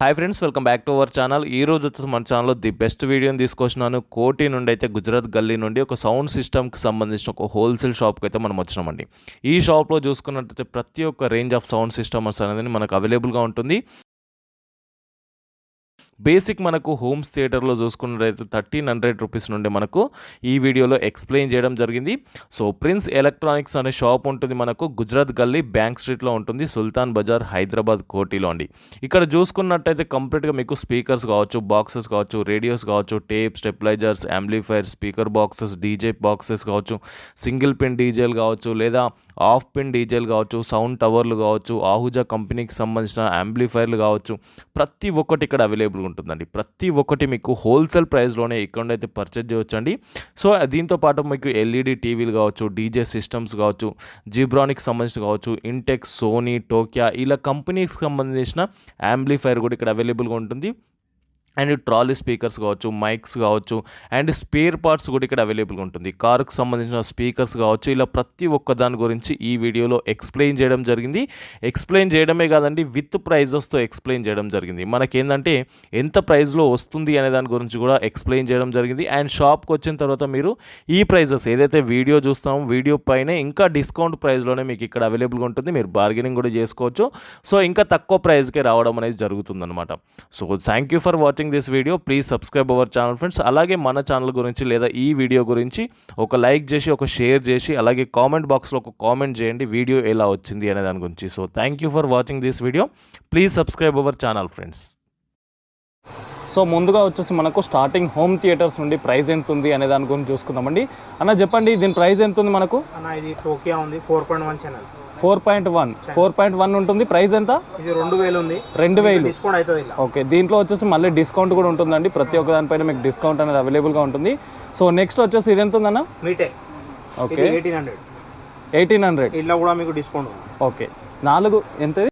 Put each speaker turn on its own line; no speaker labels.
Hi friends, welcome back to our channel. ఈ రోజు మన ఛానల్లో ది బెస్ట్ వీడియోని తీసుకొచ్చినాను. కోటి నుండి అయితే గుజరాత్ గల్లీ నుండి ఒక సౌండ్ సిస్టమ్కి సంబంధించిన ఒక హోల్సేల్ షాప్కి అయితే మనం వచ్చినామండి. ఈ షాప్లో చూసుకున్నట్టయితే ప్రతి ఒక్క రేంజ్ ఆఫ్ సౌండ్ సిస్టమ్స్ అనేది మనకు అవైలబుల్గా ఉంటుంది. బేసిక్ మనకు హోమ్స్ థియేటర్లో చూసుకున్నట్లయితే 1300 రూపీస్ నుండి మనకు ఈ వీడియోలో ఎక్స్ప్లెయిన్ చేయడం జరిగింది. సో ప్రిన్స్ ఎలక్ట్రానిక్స్ అనే షాప్ ఉంటుంది మనకు గుజరాత్ గల్లీ బ్యాంక్ స్ట్రీట్లో ఉంటుంది, సుల్తాన్ బజార్ హైదరాబాద్ కోటిలో అండి. ఇక్కడ చూసుకున్నట్టయితే కంప్లీట్గా మీకు స్పీకర్స్ కావచ్చు, బాక్సెస్ కావచ్చు, రేడియోస్ కావచ్చు, tape, stabilisers, amplifier, speaker boxes, DJ boxes కావచ్చు, సింగిల్ పిన్ డీజేలు కావచ్చు, లేదా ఆఫ్ పిన్ డీజేలు కావచ్చు, సౌండ్ టవర్లు కావచ్చు, ఆహుజా కంపెనీకి సంబంధించిన యాంప్లిఫైర్లు కావచ్చు, ప్రతి ఒక్కటి ఇక్కడ అవైలబుల్ ఉంటుందండి. ప్రతి ఒక్కటి మీకు హోల్సేల్ ప్రైస్లోనే ఇక్కడ అయితే పర్చేజ్ చేయొచ్చండి. సో దీంతో పాటు మీకు ఎల్ఈడి టీవీలు కావచ్చు, డీజే సిస్టమ్స్ కావచ్చు, జిబ్రానిక్ సంబంధించిన కావచ్చు, ఇంటెక్స్, సోనీ, టోకియా ఇలా కంపెనీకి సంబంధించిన యాంప్లిఫైర్ కూడా ఇక్కడ అవైలబుల్గా ఉంటుంది. అండ్ ట్రాలీ స్పీకర్స్ కావచ్చు, మైక్స్ కావచ్చు, అండ్ స్పేర్ పార్ట్స్ కూడా ఇక్కడ అవైలబుల్గా ఉంటుంది. కారుకు సంబంధించిన స్పీకర్స్ కావచ్చు, ఇలా ప్రతి ఒక్క దాని గురించి ఈ వీడియోలో ఎక్స్ప్లెయిన్ చేయడం జరిగింది. ఎక్స్ప్లెయిన్ చేయడమే కాదండి, విత్ ప్రైజెస్తో ఎక్స్ప్లెయిన్ చేయడం జరిగింది. మనకేంటంటే ఎంత ప్రైస్లో వస్తుంది అనే దాని గురించి కూడా ఎక్స్ప్లెయిన్ చేయడం జరిగింది. అండ్ షాప్కి వచ్చిన తర్వాత మీరు ఈ ప్రైజెస్ ఏదైతే వీడియో చూస్తామో వీడియో పైన ఇంకా డిస్కౌంట్ ప్రైస్లోనే మీకు ఇక్కడ అవైలబుల్గా ఉంటుంది. మీరు బార్గెనింగ్ కూడా చేసుకోవచ్చు. సో ఇంకా తక్కువ ప్రైస్కే రావడం అనేది జరుగుతుందన్నమాట. So thank you for watching this video. Please subscribe our channel friends. అలాగే మన ఛానల్ గురించి లేదా ఈ వీడియో గురించి ఒక లైక్ చేసి, ఒక షేర్ చేసి, అలాగే కామెంట్ బాక్స్లో ఒక కామెంట్ చేయండి వీడియో ఎలా వచ్చింది అనే దాని గురించి. So thank you for watching this video. Please subscribe our channel friends. So ముందుగా వచ్చేసి మనకు స్టార్టింగ్ హోమ్ థియేటర్స్ నుండి ప్రైస్ ఎంత ఉంది అనే దాని గురించి చూసుకుందామండి. అన్న చెప్పండి, దీని ప్రైస్ ఎంత ఉంది మనకు?
అన్న ఇది టోకియా ఉంది 4.1 ఛానల్
4.1 ఉంటుంది. ప్రైస్ ఎంత?
ఇది 2000 ఉంది.
2000
డిస్కౌంట్ అవుతుంది ఇలా.
ఓకే, దీంట్లో వచ్చేసి మళ్ళీ డిస్కౌంట్ కూడా ఉంటుందండి. ప్రతి ఒక్క దానిపైన మీకు డిస్కౌంట్ అనేది అవైలబుల్గా ఉంటుంది. సో నెక్స్ట్ వచ్చేసి ఇది ఎంత ఉందన్న?
మీటే.
ఓకే,
1800
1800
ఇలా కూడా మీకు డిస్కౌంట్ ఉంది.
ఓకే, 4 ఎంత?